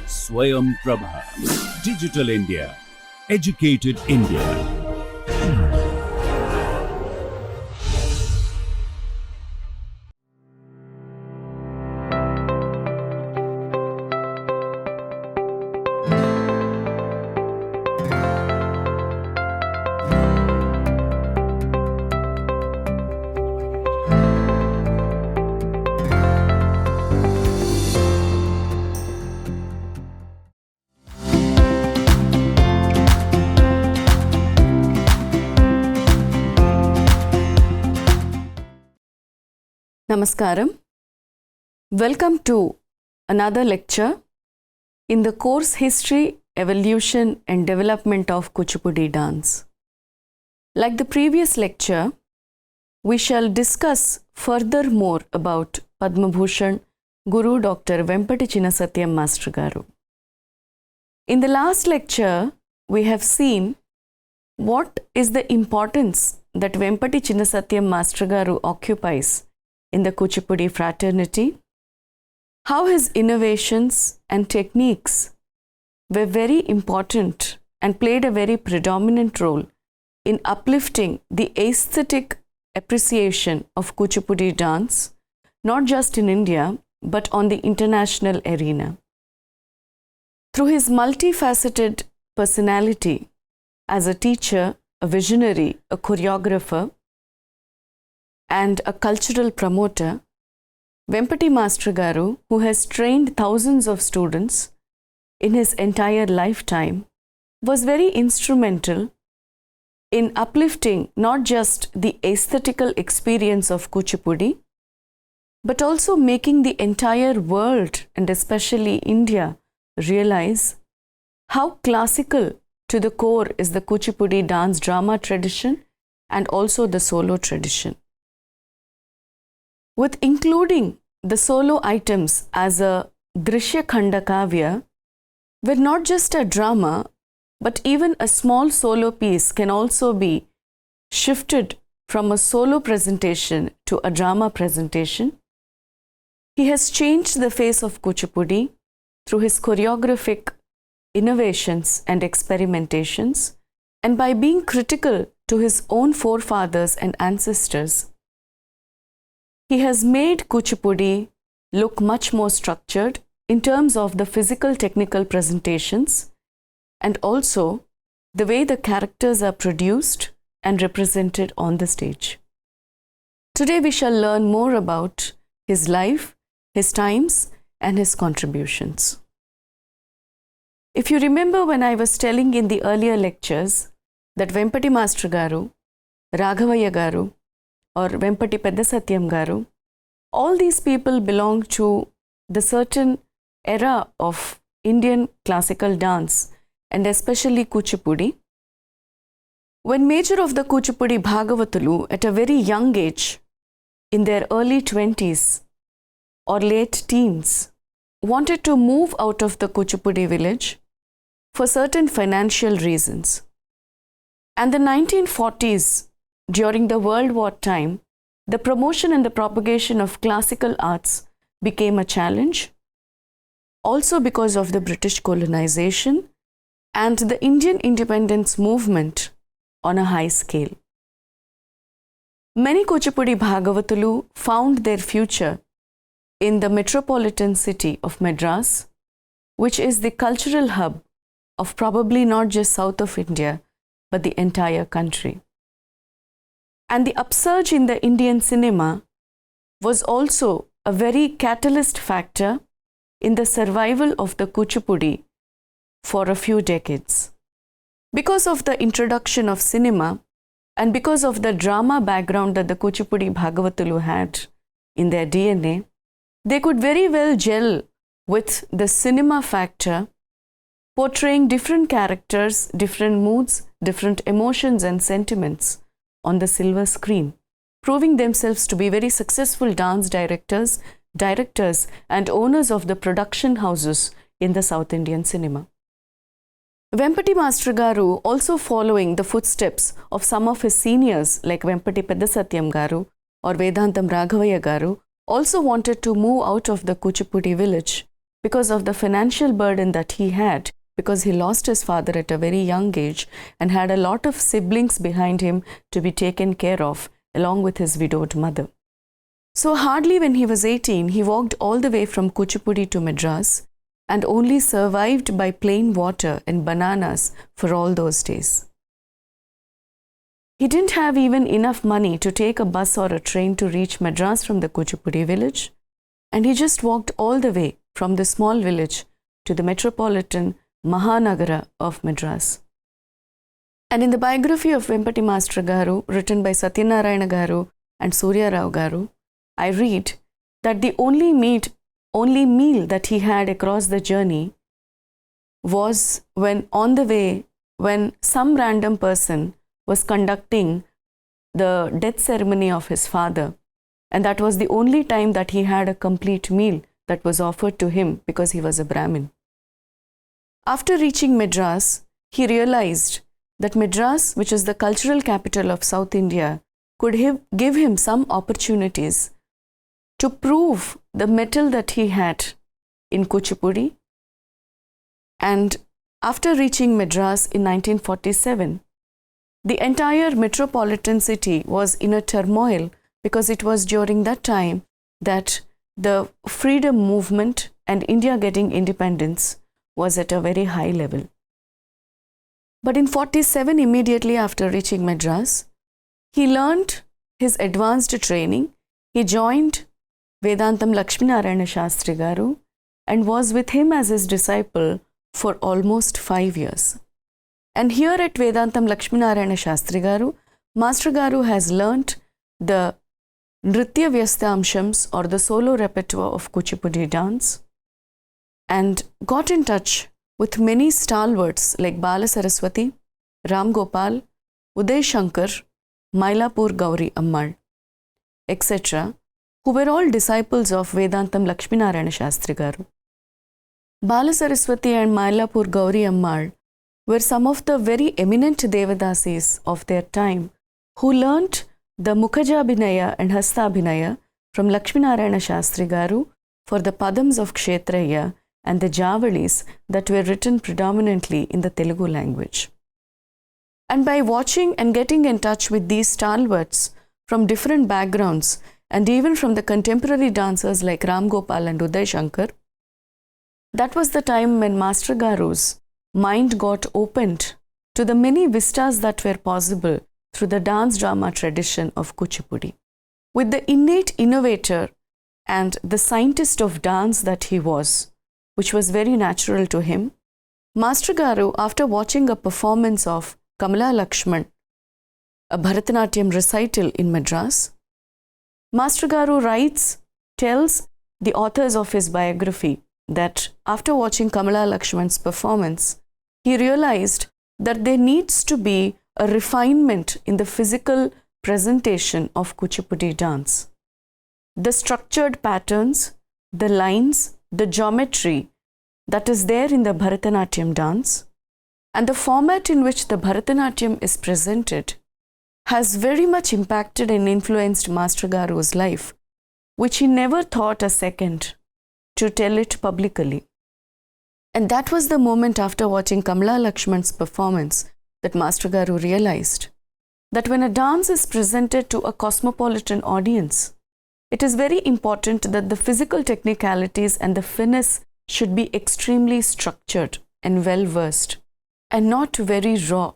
Swayam Prabha. Digital India. Educated India. Namaskaram. Welcome to another lecture in the course History, Evolution and Development of Kuchipudi Dance. Like the previous lecture, we shall discuss furthermore about Padma Bhushan Guru Dr. Vempati Chinna Satyam Master Garu. In the last lecture, we have seen what is the importance that Vempati Chinna Satyam Master Garu occupies in the Kuchipudi fraternity, how his innovations and techniques were very important and played a very predominant role in uplifting the aesthetic appreciation of Kuchipudi dance, not just in India, but on the international arena. Through his multifaceted personality as a teacher, a visionary, a choreographer, and a cultural promoter, Vempati Master Garu, who has trained thousands of students in his entire lifetime, was very instrumental in uplifting not just the aesthetical experience of Kuchipudi, but also making the entire world and especially India realize how classical to the core is the Kuchipudi dance drama tradition and also the solo tradition. With including the solo items as a Drishya Khanda Kavya, where not just a drama, but even a small solo piece can also be shifted from a solo presentation to a drama presentation, he has changed the face of Kuchipudi through his choreographic innovations and experimentations, and by being critical to his own forefathers and ancestors. He has made Kuchipudi look much more structured in terms of the physical technical presentations and also the way the characters are produced and represented on the stage. Today we shall learn more about his life, his times, and his contributions. If you remember when I was telling in the earlier lectures that Vempati Master Garu, Raghavaya Garu, or Vempati Pedda Satyam Garu, all these people belong to the certain era of Indian classical dance and especially Kuchipudi. When major of the Kuchipudi Bhagavatalu at a very young age, in their early 20s or late teens, wanted to move out of the Kuchipudi village for certain financial reasons. And the 1940s, during the World War time, the promotion and the propagation of classical arts became a challenge, also because of the British colonization and the Indian independence movement on a high scale. Many Kuchipudi Bhagavatalu found their future in the metropolitan city of Madras, which is the cultural hub of probably not just south of India, but the entire country. And the upsurge in the Indian cinema was also a very catalyst factor in the survival of the Kuchipudi for a few decades. Because of the introduction of cinema and because of the drama background that the Kuchipudi Bhagavatalu had in their DNA, they could very well gel with the cinema factor, portraying different characters, different moods, different emotions and sentiments on the silver screen, proving themselves to be very successful dance directors, and owners of the production houses in the South Indian cinema. Vempati Master Garu, also following the footsteps of some of his seniors like Vempati Pedda Satyam Garu or Vedantam Raghavaya Garu, also wanted to move out of the Kuchipudi village because of the financial burden that he had, because he lost his father at a very young age and had a lot of siblings behind him to be taken care of, along with his widowed mother. So hardly when he was 18, he walked all the way from Kuchipudi to Madras and only survived by plain water and bananas for all those days. He didn't have even enough money to take a bus or a train to reach Madras from the Kuchipudi village, and he just walked all the way from the small village to the metropolitan Mahanagara of Madras. And in the biography of Vempati Master Garu, written by Satyanarayana Garu and Surya Rao Garu, I read that the only meal that he had across the journey was when on the way, when some random person was conducting the death ceremony of his father, and that was the only time that he had a complete meal that was offered to him because he was a Brahmin. After reaching Madras, he realized that Madras, which is the cultural capital of South India, could give him some opportunities to prove the mettle that he had in Kuchipudi. And after reaching Madras in 1947, the entire metropolitan city was in a turmoil because it was during that time that the freedom movement and India getting independence was at a very high level. But in 1947, immediately after reaching Madras, he learned his advanced training. He joined Vedantam Lakshminarayana Shastri Garu and was with him as his disciple for almost 5 years. And here at Vedantam Lakshminarayana Shastri Garu, Master Garu has learnt the Nritya Vyastamshams or the solo repertoire of Kuchipudi dance and got in touch with many stalwarts like Bala Saraswati, Ram Gopal, Uday Shankar, Mylapore Gauri Ammal, etc., who were all disciples of Vedantam Lakshminarayana Shastri Garu. Bala Saraswati and Mylapore Gauri Ammal were some of the very eminent Devadasis of their time who learnt the Mukajabhinaya and Hastabhinaya from Lakshminarayana Shastri Garu for the Padams of Kshetraya and the Javalis that were written predominantly in the Telugu language. And by watching and getting in touch with these stalwarts from different backgrounds and even from the contemporary dancers like Ram Gopal and Uday Shankar, that was the time when Master Garu's mind got opened to the many vistas that were possible through the dance drama tradition of Kuchipudi. With the innate innovator and the scientist of dance that he was, which was very natural to him, Master Garu, after watching a performance of Kamala Lakshman, a Bharatanatyam recital in Madras, Master Garu tells the authors of his biography that after watching Kamala Lakshman's performance, he realized that there needs to be a refinement in the physical presentation of Kuchipudi dance. The structured patterns, the lines, the geometry that is there in the Bharatanatyam dance, and the format in which the Bharatanatyam is presented has very much impacted and influenced Master Garu's life, which he never thought a second to tell it publicly. And that was the moment after watching Kamala Lakshman's performance that Master Garu realized that when a dance is presented to a cosmopolitan audience, it is very important that the physical technicalities and the finesse should be extremely structured and well-versed and not very raw.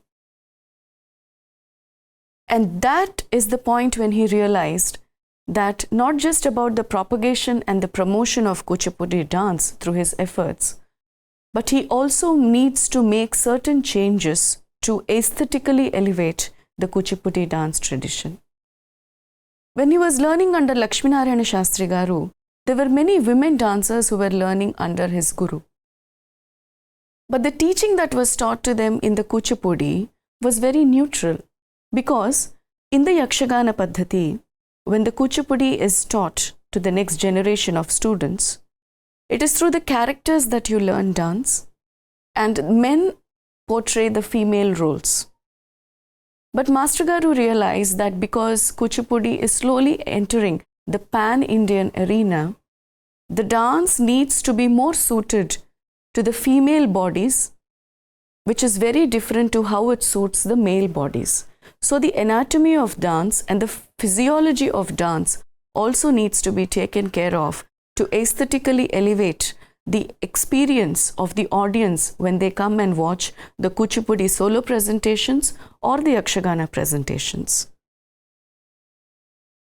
And that is the point when he realized that not just about the propagation and the promotion of Kuchipudi dance through his efforts, but he also needs to make certain changes to aesthetically elevate the Kuchipudi dance tradition. When he was learning under Lakshminarayana Shastri Garu, there were many women dancers who were learning under his guru. But the teaching that was taught to them in the Kuchipudi was very neutral, because in the Yakshagana Paddhati, when the Kuchipudi is taught to the next generation of students, it is through the characters that you learn dance, and men portray the female roles. But Master Garu realized that because Kuchipudi is slowly entering the pan-Indian arena, the dance needs to be more suited to the female bodies, which is very different to how it suits the male bodies. So the anatomy of dance and the physiology of dance also needs to be taken care of to aesthetically elevate the experience of the audience when they come and watch the Kuchipudi solo presentations or the Yakshagana presentations.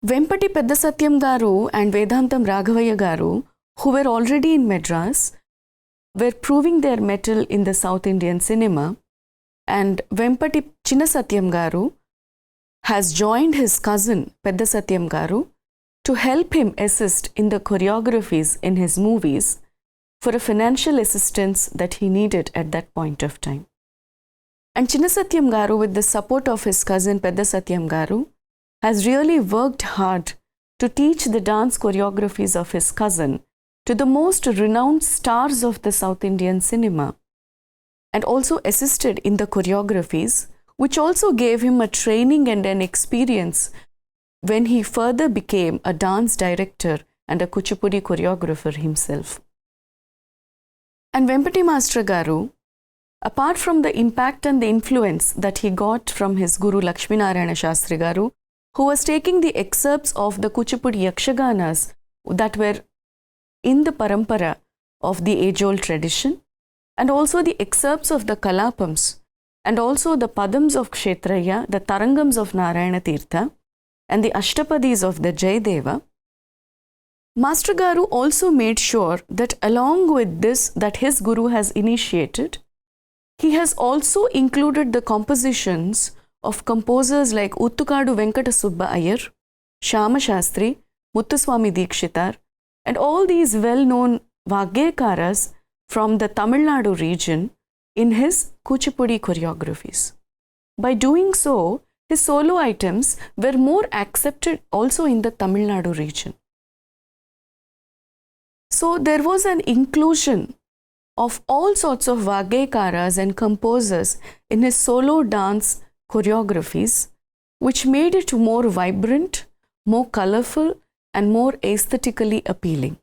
Vempati Pedda Satyam garu and Vedantam Raghavaya garu, who were already in Madras, were proving their mettle in the South Indian cinema, and Vempati Chinna Satyam garu has joined his cousin Pedda Satyam garu to help him assist in the choreographies in his movies for a financial assistance that he needed at that point of time. And Chinna Satyam garu, with the support of his cousin Pedda Satyam garu, has really worked hard to teach the dance choreographies of his cousin to the most renowned stars of the South Indian cinema, and also assisted in the choreographies, which also gave him a training and an experience when he further became a dance director and a Kuchipudi choreographer himself. And Vempati Master Garu, apart from the impact and the influence that he got from his Guru Lakshminarayana Shastri Garu, who was taking the excerpts of the Kuchipudi Yakshaganas that were in the parampara of the age-old tradition, and also the excerpts of the Kalapams, and also the Padams of Kshetraya, the Tarangams of Narayana Tirtha, and the Ashtapadis of the Jayadeva, Master Garu also made sure that along with this that his Guru has initiated, he has also included the compositions of composers like Uttukadu Venkata Subba Iyer, Shama Shastri, Muthuswami Dikshitar, and all these well-known Vagyakaras from the Tamil Nadu region in his Kuchipudi choreographies. By doing so, his solo items were more accepted also in the Tamil Nadu region. So there was an inclusion of all sorts of Vagyakaras and composers in his solo dance choreographies, which made it more vibrant, more colorful, and more aesthetically appealing.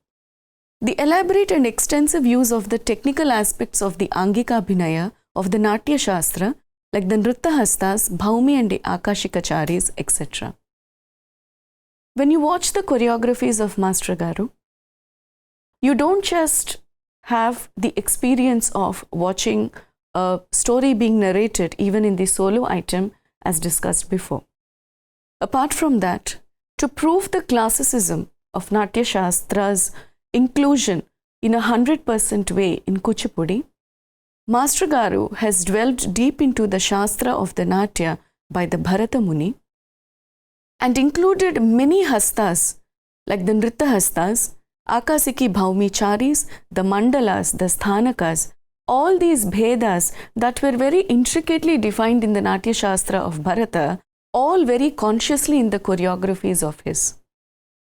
The elaborate and extensive use of the technical aspects of the Angika Abhinaya of the Natya Shastra, like the Nritta Hastas, Bhaumi and the Akashikacharis, etc. When you watch the choreographies of Master Garu, you don't just have the experience of watching a story being narrated even in the solo item as discussed before. Apart from that, to prove the classicism of Natya Shastra's inclusion in a 100% way in Kuchipudi, Master Garu has delved deep into the Shastra of the Natya by the Bharata Muni and included many hastas like the Nritta Hastas, Akasiki Bhaumi Charis, the Mandalas, the Sthanakas, all these Bhedas that were very intricately defined in the Natya Shastra of Bharata, all very consciously in the choreographies of his.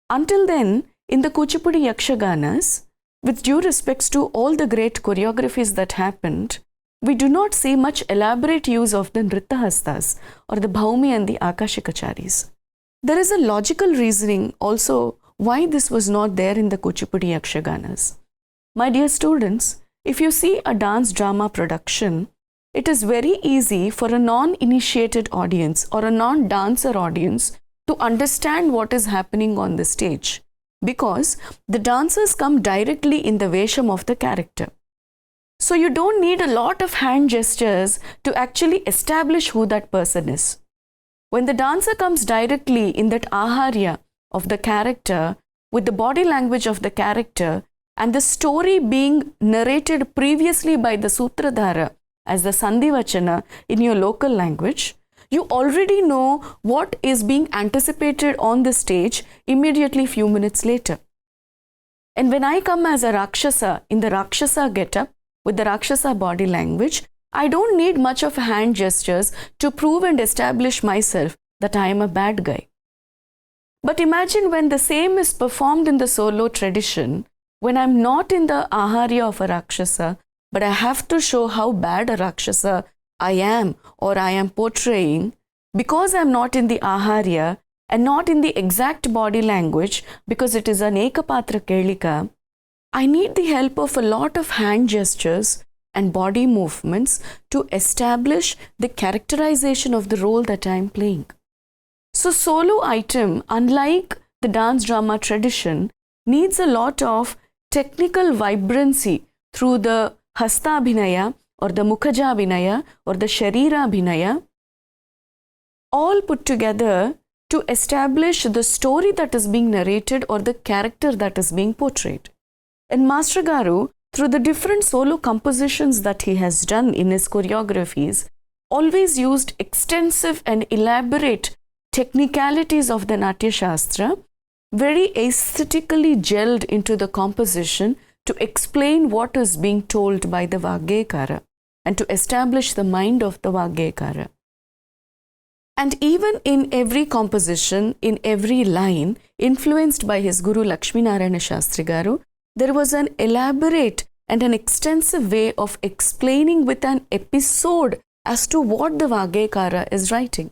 Until then, in the Kuchipudi Yakshaganas, with due respects to all the great choreographies that happened, we do not see much elaborate use of the Nritta Hastas or the Bhaumi and the Akashikacharis. There is a logical reasoning also why this was not there in the Kuchipudi Yakshaganas. My dear students, if you see a dance drama production, it is very easy for a non-initiated audience or a non-dancer audience to understand what is happening on the stage, because the dancers come directly in the Vesham of the character. So you don't need a lot of hand gestures to actually establish who that person is. When the dancer comes directly in that aharya of the character, with the body language of the character, and the story being narrated previously by the Sutradhara as the Sandhivachana in your local language, you already know what is being anticipated on the stage immediately few minutes later. And when I come as a Rakshasa in the Rakshasa getup with the Rakshasa body language, I don't need much of hand gestures to prove and establish myself that I am a bad guy. But imagine when the same is performed in the solo tradition, when I'm not in the aharya of a Rakshasa, but I have to show how bad a Rakshasa I am or I am portraying. Because I'm not in the aharya, and not in the exact body language because it is an Ekapatra Kelika, I need the help of a lot of hand gestures and body movements to establish the characterization of the role that I am playing. So solo item, unlike the dance drama tradition, needs a lot of technical vibrancy through the hasta abhinaya or the mukhaja abhinaya or the sharira abhinaya, all put together to establish the story that is being narrated or the character that is being portrayed. And Master Garu, through the different solo compositions that he has done in his choreographies, always used extensive and elaborate technicalities of the Natya Shastra, very aesthetically gelled into the composition to explain what is being told by the Vagyekara and to establish the mind of the Vagyekara. And even in every composition, in every line, influenced by his Guru Lakshminarayana Shastri Garu, there was an elaborate and an extensive way of explaining with an episode as to what the Vagyekara is writing.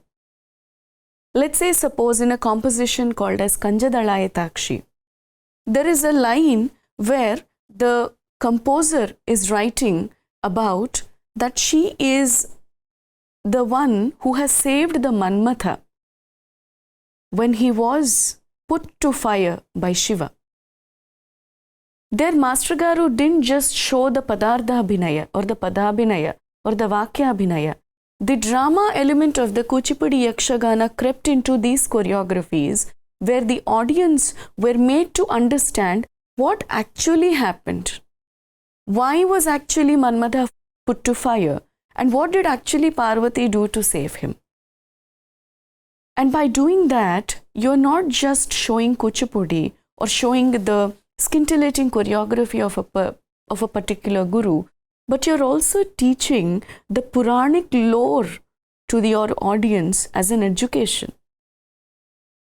Let's say, suppose in a composition called as Kanjadalayatakshi, there is a line where the composer is writing about that she is the one who has saved the Manmatha when he was put to fire by Shiva. There Master Garu didn't just show the Padartha Abhinaya or the Padabhinaya or the Vakya Abhinaya. The drama element of the Kuchipudi Yakshagana crept into these choreographies where the audience were made to understand what actually happened. Why was actually Manmatha put to fire? And what did actually Parvati do to save him? And by doing that, you're not just showing Kuchipudi or showing the scintillating choreography of a particular guru, but you're also teaching the Puranic lore to your audience as an education.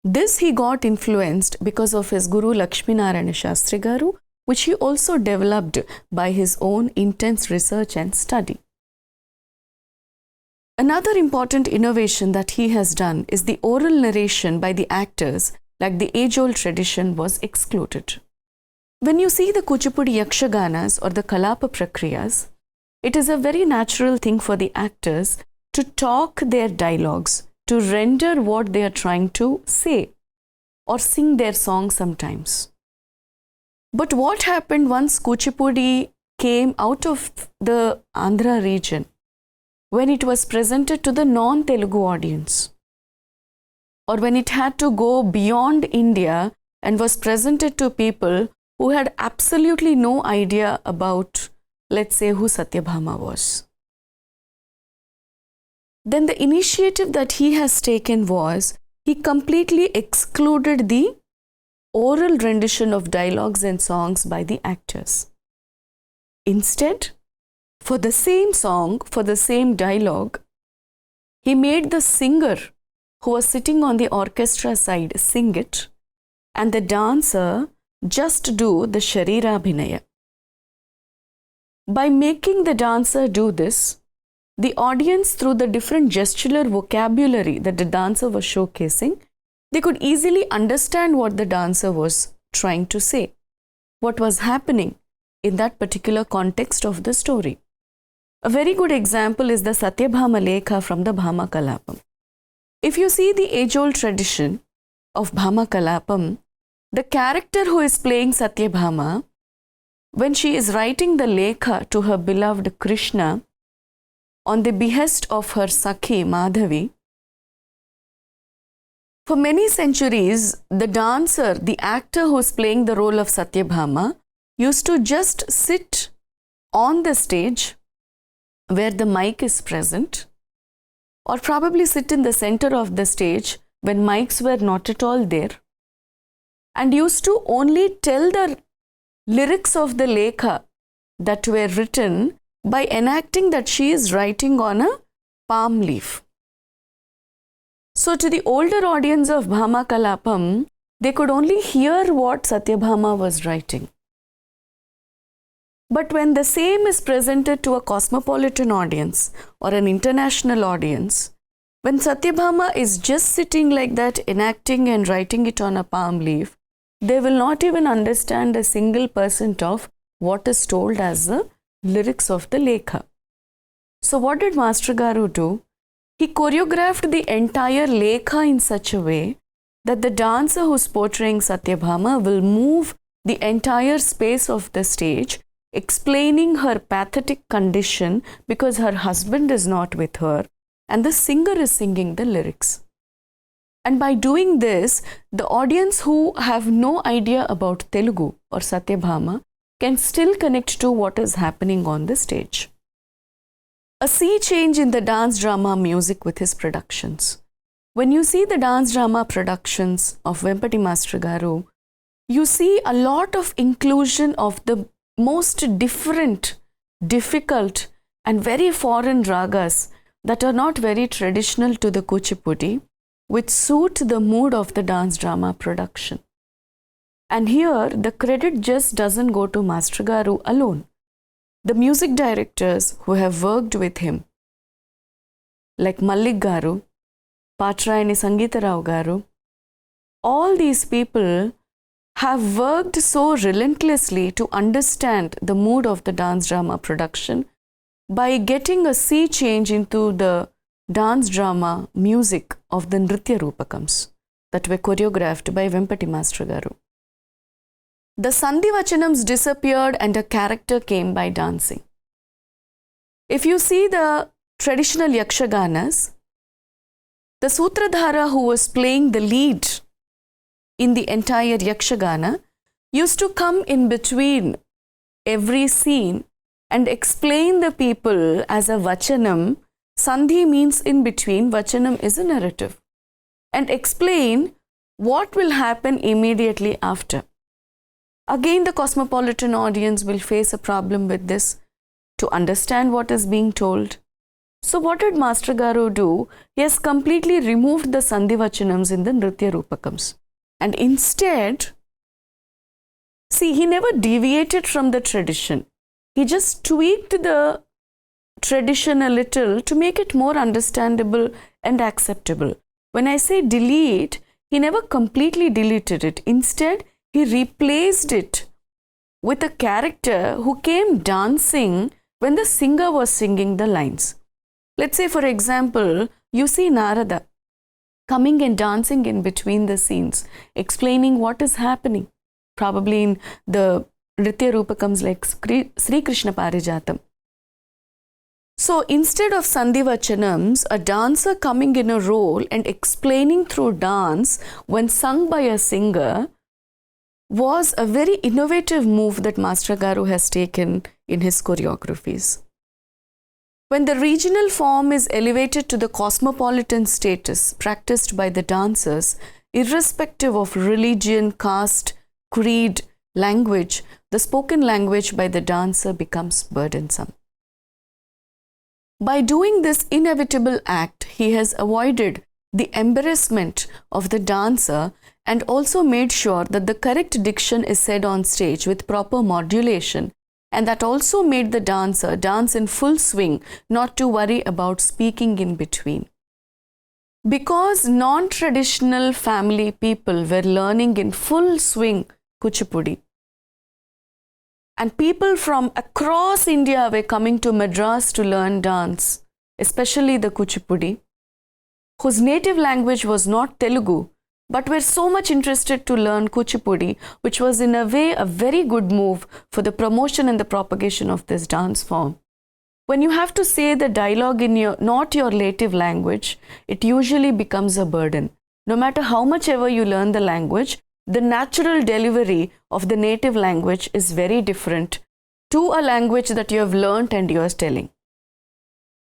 This he got influenced because of his Guru Lakshminarayana Shastri Garu, which he also developed by his own intense research and study. Another important innovation that he has done is the oral narration by the actors, like the age-old tradition was excluded. When you see the Kuchipudi Yakshaganas or the Kalapa Prakriyas, it is a very natural thing for the actors to talk their dialogues, to render what they are trying to say, or sing their song sometimes. But what happened once Kuchipudi came out of the Andhra region, when it was presented to the non-Telugu audience, or when it had to go beyond India and was presented to people who had absolutely no idea about, let's say, who Satyabhama was. Then the initiative that he has taken was, he completely excluded the oral rendition of dialogues and songs by the actors. Instead, for the same song, for the same dialogue, he made the singer who was sitting on the orchestra side sing it, and the dancer just do the Sharira Abhinaya. By making the dancer do this, the audience, through the different gestural vocabulary that the dancer was showcasing, they could easily understand what the dancer was trying to say, what was happening in that particular context of the story. A very good example is the Satyabhama Lekha from the Bhama Kalapam. If you see the age-old tradition of Bhama Kalapam, the character who is playing Satyabhama, when she is writing the Lekha to her beloved Krishna on the behest of her Sakhi Madhavi, for many centuries, the dancer, the actor who is playing the role of Satyabhama, used to just sit on the stage where the mic is present, or probably sit in the center of the stage when mics were not at all there, and used to only tell the lyrics of the Lekha that were written by enacting that she is writing on a palm leaf. So to the older audience of Bhama Kalapam, they could only hear what Satyabhama was writing. But when the same is presented to a cosmopolitan audience or an international audience, When Satyabhama is just sitting like that, enacting and writing it on a palm leaf, they will not even understand a single percent of what is told as the lyrics of the Lekha. So what did Master Garu do? He choreographed the entire Lekha in such a way that the dancer who's portraying Satyabhama will move the entire space of the stage, explaining her pathetic condition because her husband is not with her, and the singer is singing the lyrics. And by doing this, the audience who have no idea about Telugu or Satyabhama can still connect to what is happening on the stage. A sea change in the dance drama music with his productions. When you see the dance drama productions of Vempati Master Garu, you see a lot of inclusion of the most different, difficult and very foreign ragas that are not very traditional to the Kuchipudi, which suit the mood of the dance drama production. And here the credit just doesn't go to Master Garu alone. The music directors who have worked with him, like Mallik Garu, Patrayani Sangeetarao Garu, all these people have worked so relentlessly to understand the mood of the dance drama production by getting a sea change into the dance drama music of the Nritya Rupakams that were choreographed by Vempati Master Garu. The Sandhivachanams disappeared and a character came by dancing. If you see the traditional Yakshaganas, the Sutradhara who was playing the lead in the entire Yakshagana used to come in between every scene and explain the people as a Vachanam. Sandhi means in between, Vachanam is a narrative, and explain what will happen immediately after. Again, the cosmopolitan audience will face a problem with this to understand what is being told. So what did Master Garu do? He has completely removed the Sandhivachanams in the Nritya Rupakams. And instead, see, he never deviated from the tradition. He just tweaked the tradition a little to make it more understandable and acceptable. When I say delete, he never completely deleted it. Instead, he replaced it with a character who came dancing when the singer was singing the lines. Let's say, for example, you see Narada coming and dancing in between the scenes, explaining what is happening, probably in the Nritya Rupakams like Sri Krishna Parijatam. So instead of Sandhivachanams, a dancer coming in a role and explaining through dance when sung by a singer was a very innovative move that Master Garu has taken in his choreographies. When the regional form is elevated to the cosmopolitan status practiced by the dancers, irrespective of religion, caste, creed, language, the spoken language by the dancer becomes burdensome. By doing this inevitable act, he has avoided the embarrassment of the dancer and also made sure that the correct diction is said on stage with proper modulation, and that also made the dancer dance in full swing, not to worry about speaking in between. Because non-traditional family people were learning in full swing Kuchipudi, and people from across India were coming to Madras to learn dance, especially the Kuchipudi, whose native language was not Telugu, but were so much interested to learn Kuchipudi, which was in a way a very good move for the promotion and the propagation of this dance form. When you have to say the dialogue in not your native language, it usually becomes a burden. No matter how much ever you learn the language, the natural delivery of the native language is very different to a language that you have learnt and you are telling.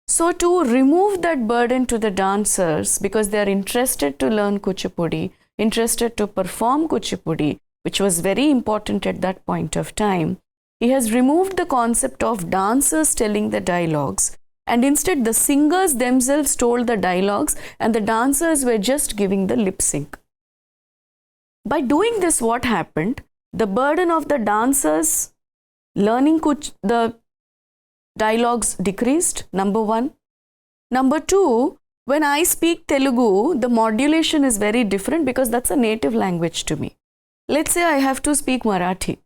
So to remove that burden to the dancers, because they are interested to learn Kuchipudi, interested to perform Kuchipudi, which was very important at that point of time, he has removed the concept of dancers telling the dialogues, and instead the singers themselves told the dialogues and the dancers were just giving the lip sync. By doing this, what happened? The burden of the dancers learning the dialogues decreased, number one. Number two, When I speak Telugu, the modulation is very different because that's a native language to me. Let's say I have to speak Marathi.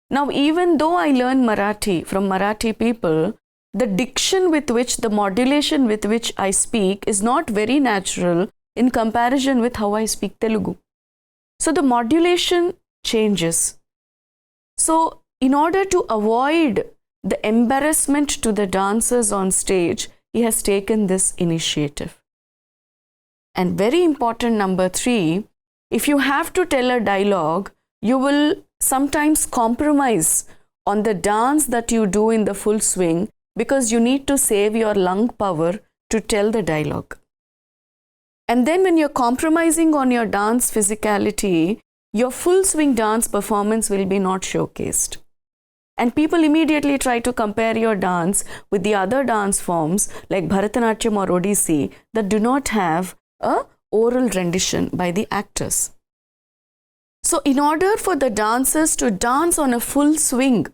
Now, even though I learn Marathi from Marathi people, the diction with which, the modulation with which I speak is not very natural in comparison with how I speak Telugu. So the modulation changes. So in order to avoid the embarrassment to the dancers on stage, he has taken this initiative. And very important, number 3, if you have to tell a dialogue, you will sometimes compromise on the dance that you do in the full swing because you need to save your lung power to tell the dialogue. And then when you're compromising on your dance physicality, your full swing dance performance will be not showcased. And people immediately try to compare your dance with the other dance forms like Bharatanatyam or Odissi that do not have a oral rendition by the actors. So in order for the dancers to dance on a full swing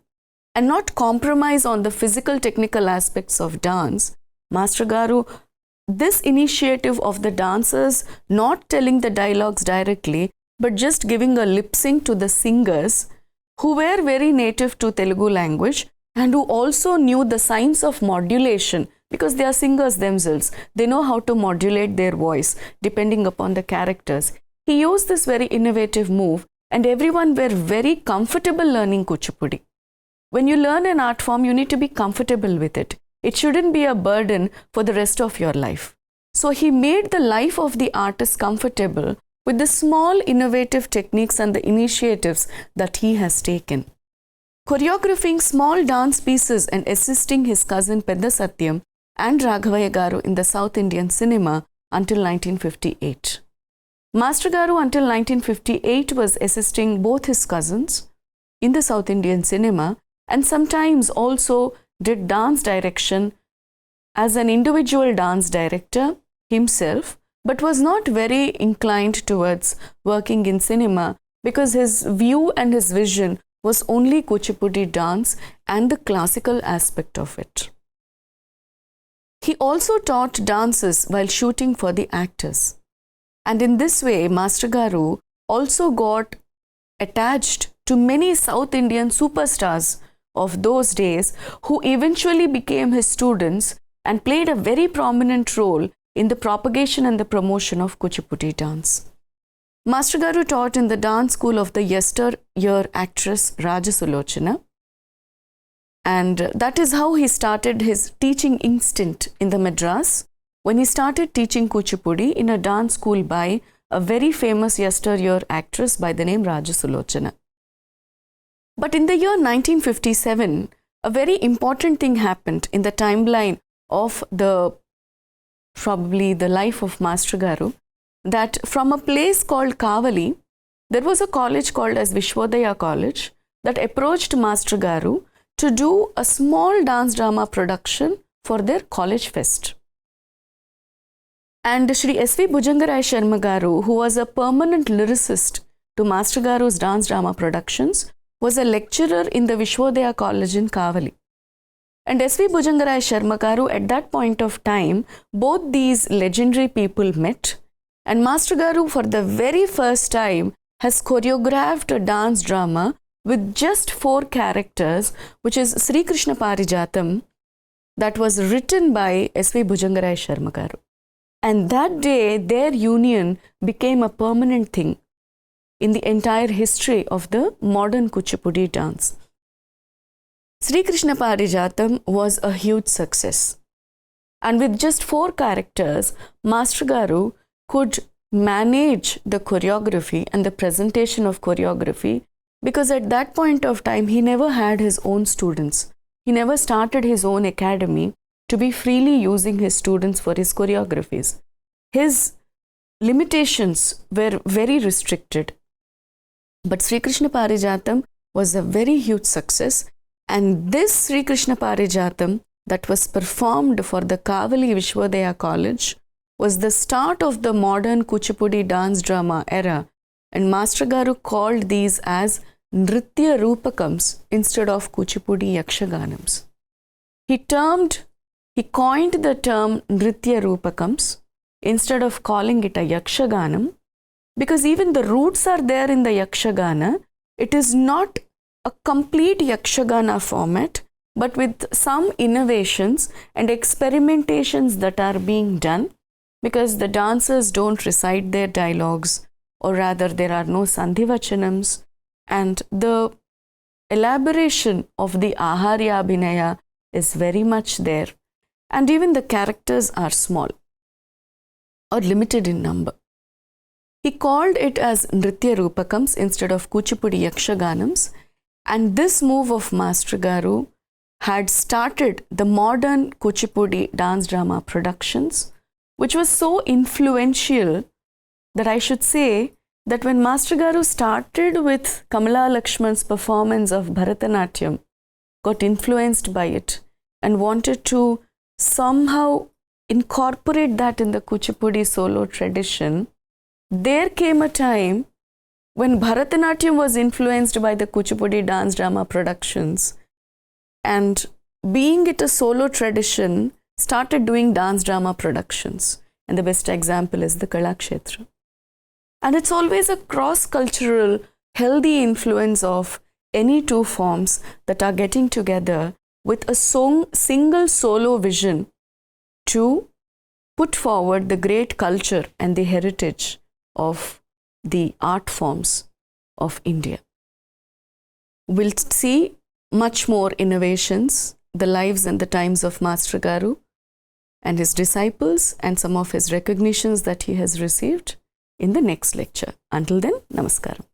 and not compromise on the physical technical aspects of dance, Master Garu, this initiative of the dancers not telling the dialogues directly but just giving a lip sync to the singers who were very native to Telugu language and who also knew the signs of modulation because they are singers themselves. They know how to modulate their voice depending upon the characters. He used this very innovative move and everyone were very comfortable learning Kuchipudi. When you learn an art form, you need to be comfortable with it. It shouldn't be a burden for the rest of your life. So he made the life of the artist comfortable with the small innovative techniques and the initiatives that he has taken. Choreographing small dance pieces and assisting his cousin Pedda Satyam and Raghavaya Garu in the South Indian cinema until 1958. Master Garu until 1958 was assisting both his cousins in the South Indian cinema and sometimes also did dance direction as an individual dance director himself, but was not very inclined towards working in cinema because his view and his vision was only Kuchipudi dance and the classical aspect of it. He also taught dances while shooting for the actors. And in this way, Master Garu also got attached to many South Indian superstars of those days who eventually became his students and played a very prominent role in the propagation and the promotion of Kuchipudi dance. Master Garu taught in the dance school of the yesteryear actress Rajasulochana, and that is how he started his teaching instinct in the Madras when he started teaching Kuchipudi in a dance school by a very famous yesteryear actress by the name Rajasulochana. But in the year 1957, a very important thing happened in the timeline of probably the life of Master Garu, that from a place called Kavali, there was a college called as Vishwodaya College that approached Master Garu to do a small dance drama production for their college fest. And Shri S.V. Bhujangarai Sharma Garu, who was a permanent lyricist to Master Garu's dance drama productions, was a lecturer in the Vishwodaya College in Kavali. And S.V. Bhujangarai Sharma Garu, at that point of time, both these legendary people met, and Master Garu for the very first time has choreographed a dance drama with just 4 characters, which is Sri Krishna Parijatam, that was written by S.V. Bhujangarai Sharma Garu. And that day, their union became a permanent thing in the entire history of the modern Kuchipudi dance. Sri Krishna Parijatam was a huge success. And with just 4 characters, Master Garu could manage the choreography and the presentation of choreography because at that point of time, he never had his own students. He never started his own academy to be freely using his students for his choreographies. His limitations were very restricted. But Sri Krishna Parijatam was a very huge success, and this Sri Krishna Parijatam that was performed for the Kavali Vishwodaya College was the start of the modern Kuchipudi dance drama era, and Master Garu called these as Nritya Rupakams instead of Kuchipudi Yakshaganams. He coined the term Nritya Rupakams, instead of calling it a Yakshaganam, because even the roots are there in the Yakshagana. It is not a complete Yakshagana format, but with some innovations and experimentations that are being done, because the dancers don't recite their dialogues, or rather there are no Sandhivachanams, and the elaboration of the Aharya Abhinaya is very much there, and even the characters are small or limited in number. He called it as Nritya Rupakams instead of Kuchipudi Yakshaganams, and this move of Master Garu had started the modern Kuchipudi dance drama productions, which was so influential that I should say that when Master Garu started with Kamala Lakshman's performance of Bharatanatyam, got influenced by it and wanted to somehow incorporate that in the Kuchipudi solo tradition, there came a time when Bharatanatyam was influenced by the Kuchipudi dance drama productions, and being it a solo tradition, started doing dance drama productions. And the best example is the Kalakshetra. And it's always a cross-cultural, healthy influence of any two forms that are getting together with a single solo vision to put forward the great culture and the heritage of the art forms of India. We'll see much more innovations, the lives and the times of Master Garu and his disciples, and some of his recognitions that he has received in the next lecture. Until then, Namaskaram.